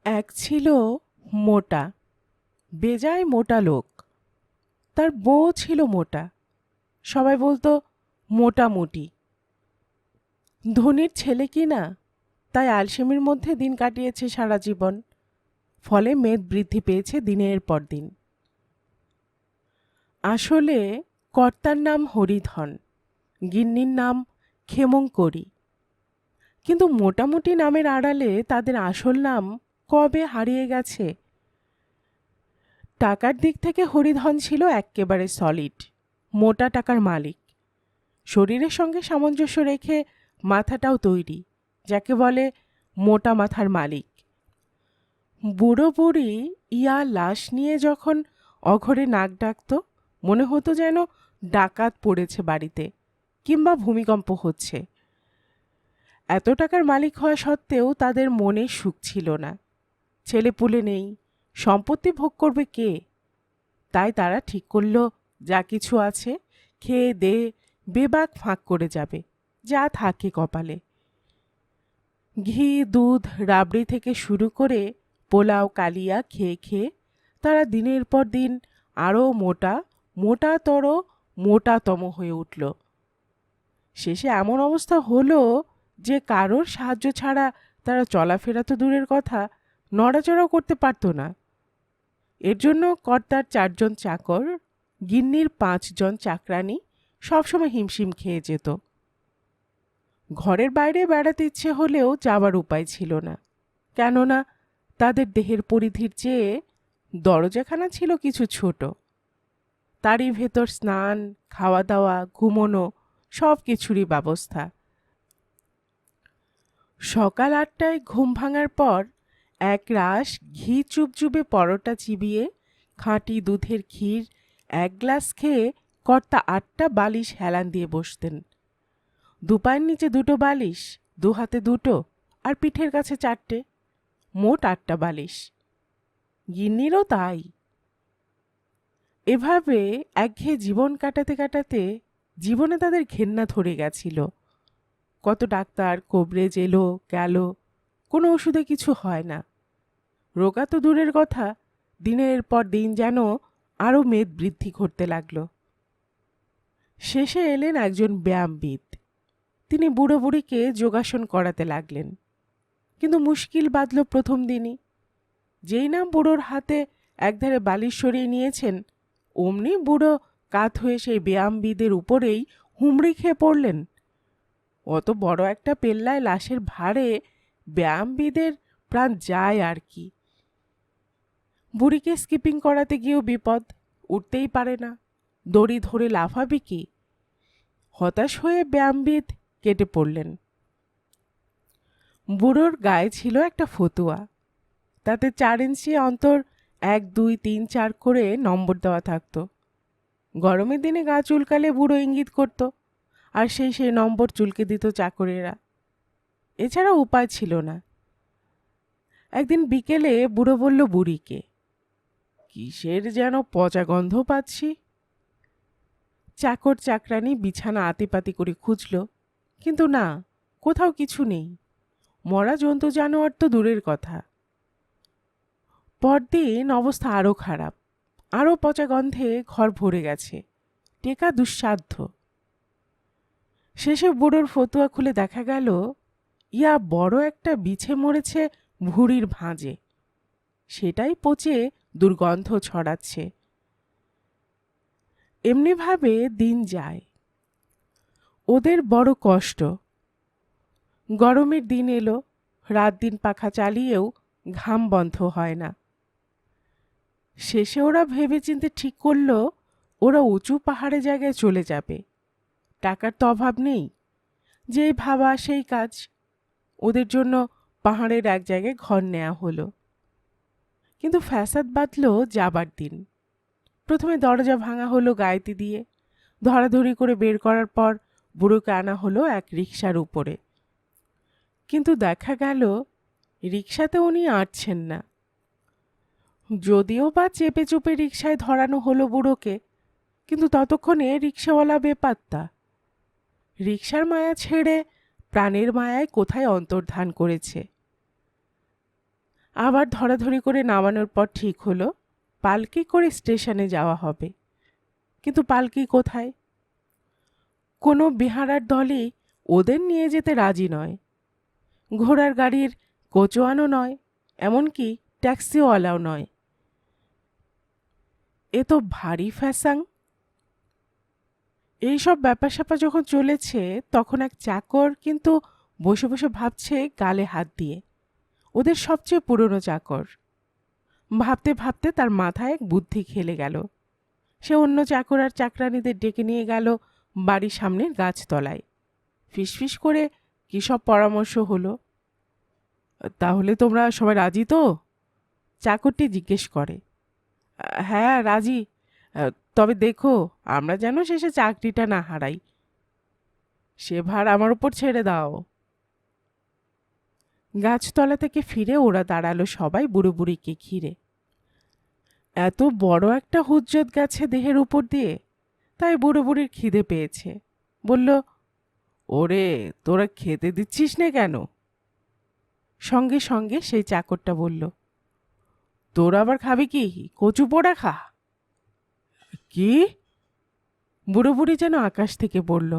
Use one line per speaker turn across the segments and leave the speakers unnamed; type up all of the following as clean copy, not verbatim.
এক ছিল মোটা, বেজায় মোটা লোক। তার বউ ছিল মোটা। সবাই বলতো মোটামুটি। ধনীর ছেলে কি না, তাই আলসেমির মধ্যে দিন কাটিয়েছে সারা জীবন। ফলে মেদ বৃদ্ধি পেয়েছে দিনের পর দিন। আসলে কর্তার নাম হরিধন, গিন্নির নাম ক্ষেমংকরী। কিন্তু মোটামুটি নামের আড়ালে তাদের আসল নাম কবে হারিয়ে গেছে। টাকার দিক থেকে হরিধন ছিল এক্কেবারে সলিড, মোটা টাকার মালিক। শরীরের সঙ্গে সামঞ্জস্য রেখে মাথাটাও তৈরি, যাকে বলে মোটা মাথার মালিক। বুড়ো বুড়ি ইয়া লাশ নিয়ে যখন অঘরে নাক ডাকত, মনে হতো যেন ডাকাত পড়েছে বাড়িতে, কিংবা ভূমিকম্প হচ্ছে। এত টাকার মালিক হওয়া সত্ত্বেও তাদের মনে সুখ ছিল না। ছেলেপুলে নেই, সম্পত্তি ভোগ করবে কে? তাই তারা ঠিক করল, যা কিছু আছে খেয়ে দে বেবাক ফাঁক করে যাবে, যা থাকে কপালে। ঘি, দুধ, রাবড়ি থেকে শুরু করে পোলাও, কালিয়া খেয়ে খেয়ে তারা দিনের পর দিন আরও মোটাতর মোটাতম হয়ে উঠল। শেষে এমন অবস্থা হলো যে কারোর সাহায্য ছাড়া তারা চলাফেরা তো দূরের কথা, নড়াচড়াও করতে পারত না। এর জন্য কর্তার 4 জন চাকর, গিন্নির 5 জন চাকরানী সবসময় হিমশিম খেয়ে যেত। ঘরের বাইরে বেড়াতে ইচ্ছে হলেও যাবার উপায় ছিল না, কেননা তাদের দেহের পরিধির চেয়ে দরজাখানা ছিল কিছু ছোট। তারই ভেতর স্নান, খাওয়া দাওয়া, ঘুমোনো সব কিছুরই ব্যবস্থা। সকাল 8টায় ঘুম ভাঙার পর এক রাশ ঘি চুপচুপে পরোটা চিবিয়ে খাঁটি দুধের ক্ষীর 1 গ্লাস খেয়ে কর্তা 8টা বালিশ হেলান দিয়ে বসতেন। দুপায়ের নিচে 2টো বালিশ, 2 হাতে 2টো, আর পিঠের কাছে 4টে, মোট 8টা বালিশ। গিন্নিরও তাই। এভাবে একঘেয়ে জীবন কাটাতে কাটাতে জীবনে তাদের ঘেন্না ধরে গেছিল। কত ডাক্তার কবরেজ এলো গেল, কোনো ওষুধে কিছু হয় না। রোগা তো দূরের কথা, দিনের পর দিন যেন আরও মেদ বৃদ্ধি করতে লাগলো। শেষে এলেন একজন ব্যায়ামবিদ। তিনি বুড়ো বুড়িকে যোগাসন করাতে লাগলেন। কিন্তু মুশকিল বাঁধল প্রথম দিনই। যেই না বুড়োর হাতে একধারে বালিশ সরিয়ে নিয়েছেন, অমনি বুড়ো কাত হয়ে সেই ব্যায়ামবিদের উপরেই হুমড়ি খেয়ে পড়লেন। অত বড় একটা পেল্লায় লাশের ভারে ব্যায়ামবিদের প্রাণ যায় আর কি। বুড়িকে স্কিপিং করাতে গিয়েও বিপদ, উঠতেই পারে না, দড়ি ধরে লাফাবে কি? হতাশ হয়ে ব্যায়ামবিদ কেটে পড়লেন। বুড়োর গায়ে ছিল একটা ফতুয়া, তাতে 4 ইঞ্চি অন্তর 1, 2, 3, 4 করে নম্বর দেওয়া থাকতো। গরমের দিনে গা চুলকালে বুড়ো ইঙ্গিত করত, আর সেই নম্বর চুলকে দিত চাকরেরা। এছাড়া উপায় ছিল না। একদিন বিকেলে বুড়ো বলল বুড়িকে, কিসের যেন পচা গন্ধ পাচ্ছি। চাকর চাকরানি বিছানা আতিপাতি করে খুঁজল, কিন্তু না, কোথাও কিছু নেই। মরা জন্তু জানোয়ার তো দূরের কথা। পরদিন অবস্থা আরও খারাপ, আরও পচা গন্ধে ঘর ভরে গেছে, টেকা দুঃসাধ্য। শেষে বুড়োর ফতুয়া খুলে দেখা গেল, ইয়া বড় একটা বিছে মরেছে ভুঁড়ির ভাঁজে, সেটাই পচে দুর্গন্ধ ছড়াচ্ছে। এমনিভাবে দিন যায়। ওদের বড় কষ্ট। গরমের দিন এলো, রাত দিন পাখা চালিয়েও ঘাম বন্ধ হয় না। শেষে ওরা ভেবেচিন্তে ঠিক করলো, ওরা উঁচু পাহাড়ে জায়গায় চলে যাবে। টাকার তো অভাব নেই, যেই ভাবা সেই কাজ। ওদের জন্য পাহাড়ের এক জায়গায় ঘর নেওয়া হলো। কিন্তু ফ্যাসাদ বাঁধল যাবার দিন। প্রথমে দরজা ভাঙা হলো গায়েতি দিয়ে, ধরাধরি করে বের করার পর বুড়োকে আনা হলো এক রিকশার উপরে। কিন্তু দেখা গেল রিকশাতে উনি আঁটছেন না। যদিও বা চেপে চুপে রিকশায় ধরানো হলো বুড়োকে, কিন্তু ততক্ষণে রিকশাওয়ালা বেপাত্তা। রিকশার মায়া ছেড়ে প্রাণের মায়ায় কোথায় অন্তর্ধান করেছে। আবার ধরাধরি করে নামানোর পর ঠিক হলো পালকি করে স্টেশনে যাওয়া হবে। কিন্তু পালকি কোথায়? কোনো বেহারার দলই ওদের নিয়ে যেতে রাজি নয়। ঘোড়ার গাড়ির কোচোয়ানও নয়, এমনকি ট্যাক্সিওয়ালাও নয়। এ তো ভারী ফ্যাসাং। এইসব ব্যাপার স্যাপার যখন চলেছে তখন এক চাকর কিন্তু বসে বসে ভাবছে গালে হাত দিয়ে। ওদের সবচেয়ে পুরনো চাকর। ভাবতে ভাবতে তার মাথায় এক বুদ্ধি খেলে গেল। সে অন্য চাকর আর চাকরানীদের ডেকে নিয়ে গেল বাড়ির সামনের গাছতলায়। ফিসফিস করে কী সব পরামর্শ হলো। তাহলে তোমরা সবাই রাজি তো? চাকরটি জিজ্ঞেস করে। হ্যাঁ রাজি, তবে দেখো আমরা যেন শেষে চাকরিটা না হারাই। সে ভার আমার উপর ছেড়ে দাও। গাছতলা থেকে ফিরে ওরা দাঁড়ালো সবাই বুড়ো বুড়িকে ঘিরে। এত বড় একটা হুজ্জত গেছে দেহের উপর দিয়ে, তাই বুড়ো বুড়ির খিদে পেয়েছে। বলল, ওরে তোরা খেতে দিচ্ছিস না কেন? সঙ্গে সঙ্গে সেই চাকরটা বলল, তোরা আবার খাবি কি? কচু পোড়া খা। কি? বুড়ো বুড়ি যেন আকাশ থেকে পড়ল।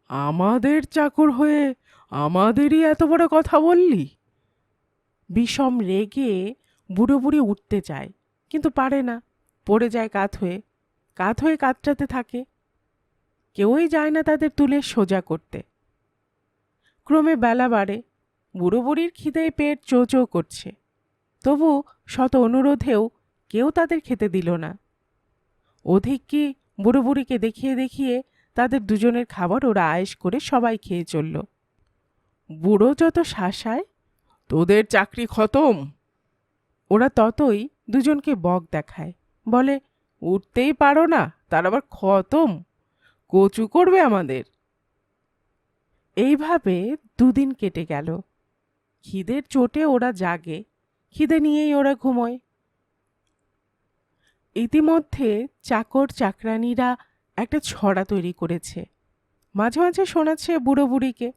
আমাদের চাকর হয়ে আমাদেরই এত বড় কথা বললি? বিষম রেগে বুড়ো বুড়ি উঠতে চায়, কিন্তু পারে না। পড়ে যায় কাত হয়ে কাতরাতে থাকে। কেউই যায় না তাদের তুলে সোজা করতে। ক্রমে বেলা বাড়ে। বুড়ো বুড়ির খিদেয় পেট চো চো করছে। তবু শত অনুরোধেও কেউ তাদের খেতে দিল না। অধিক কি বুড়ো বুড়িকে দেখিয়ে দেখিয়ে তাদের দুজনের খাবার ওরা আয়েশ করে সবাই খেয়ে চলল। বুড়ো যত শাসায়, তোদের চাকরি খতম। ওরা ততই দুজনকে বক দেখায়, বলে, উঠতেই পারো না, তার আবার খতম, কচু করবে আমাদের। এইভাবে দুদিন কেটে গেল। খিদের চোটে ওরা জাগে, খিদে নিয়েই ওরা ঘুমোয়। ইতিমধ্যে চাকর চাকরানীরা একটা ছড়া তৈরি করেছে। মাঝে মাঝে শোনাচ্ছে বুড়ো বুড়িকে,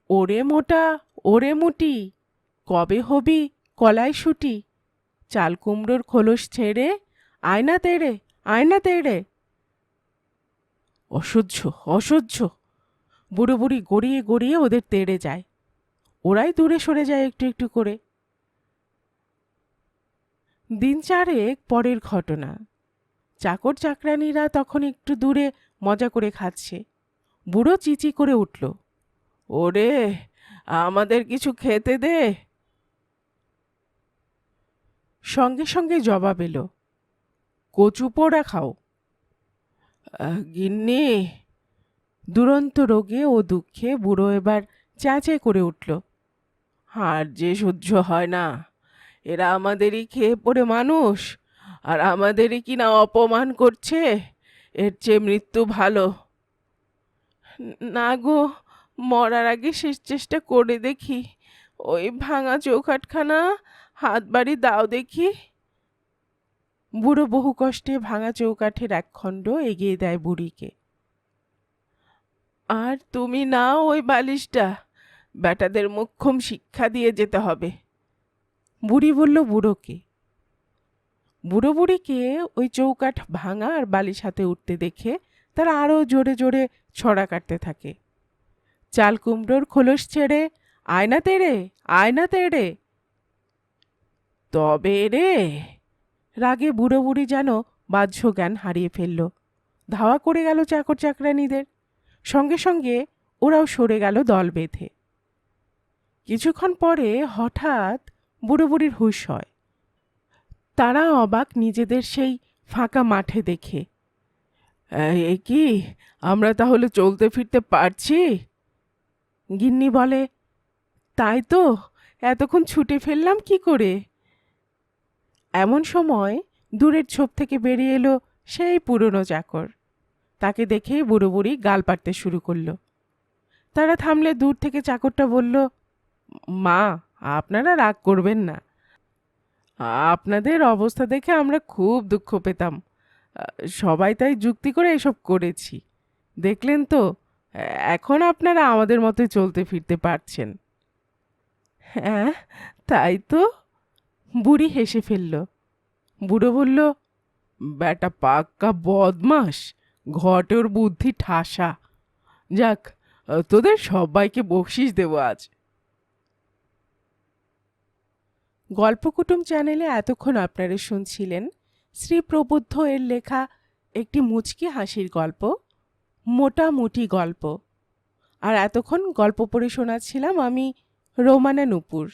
ওরে মোটা ওরে মুটি, কবে হবি কলাই শুটি, চাল কুমড়োর খোলস ছেড়ে আয়না তেড়ে আয়না তেড়ে। অসহ্য অসহ্য। বুড়ো বুড়ি গড়িয়ে গড়িয়ে ওদের তেড়ে যায়। ওরাই দূরে সরে যায় একটু একটু করে। দিন চারেক পরের ঘটনা। চাকর চাকরানীরা তখন একটু দূরে মজা করে খাচ্ছে। বুড়ো চিচি করে উঠল, ওরে আমাদের কিছু খেতে দে। সঙ্গে সঙ্গে জবাব এলো, কচু পোড়া খাও। গিন্নি। দুরন্ত রোগে ও দুঃখে বুড়ো এবার চেঁচে করে উঠল, আর যে সহ্য হয় না। এরা আমাদেরই খেয়ে পড়ে মানুষ, আর আমাদেরই কিনা অপমান করছে। এর চেয়ে মৃত্যু ভালো। না গো, মরার আগে শেষ চেষ্টা করে দেখি। ওই ভাঙা চৌখাটখানা হাত বাড়ি দাও দেখি। বুড়ো বহু কষ্টে ভাঙা চৌকাঠের এক খণ্ড এগিয়ে দেয় বুড়িকে। আর তুমি নাও ওই বালিশটা, বেটাদের মোক্ষম শিক্ষা দিয়ে যেতে হবে। বুড়ি বলল বুড়োকে। বুড়ো বুড়িকে ওই চৌকাঠ ভাঙা আর বালিশ হাতে উঠতে দেখে তারা আরও জোরে জোরে ছড়া কাটতে থাকে। চাল কুমড়োর খোলস ছেড়ে আয়না তেড়ে আয়না তেড়ে। তবে রে, রাগে বুড়ো বুড়ি যেন বাহ্য জ্ঞান হারিয়ে ফেলল। ধাওয়া করে গেল চাকর চাকরানীদের। সঙ্গে সঙ্গে ওরাও সরে গেল দল বেঁধে। কিছুক্ষণ পরে হঠাৎ বুড়ো বুড়ির হুঁশ হয়। তারা অবাক নিজেদের সেই ফাঁকা মাঠে দেখে। এ কি, আমরা তাহলে চলতে ফিরতে পারছি? গিন্নি বলে, তাই তো, এতক্ষণ ছুটে ফেললাম কি করে? এমন সময় দূরের ছোপ থেকে বেরিয়ে এলো সেই পুরনো চাকর। তাকে দেখেই বুড়ো বুড়ি গাল পাড়তে শুরু করলো। তারা থামলে দূর থেকে চাকরটা বলল, মা, আপনারা রাগ করবেন না। আপনাদের অবস্থা দেখে আমরা খুব দুঃখ পেতাম। সবাই তাই যুক্তি করে এসব করেছি। দেখলেন তো, এখন আপনারা আমাদের মতোই চলতে ফিরতে পারছেন। হ্যাঁ, তাই তো, বুড়ি হেসে ফেলল। বুড়ো বলল, বেটা পাক্কা বদমাস, ঘটের বুদ্ধি ঠাসা। যাক, তোদের সবাইকে বকশিস দেবো আজ। গল্পকুটুম চ্যানেলে এতক্ষণ আপনারা শুনছিলেন শ্রী প্রবুদ্ধ এর লেখা একটি মুচকি হাসির গল্প, মোটামুটি গল্প। আর এতক্ষণ গল্প পড়ে শোনাচ্ছিলাম আমি, রোমানা নুপুর।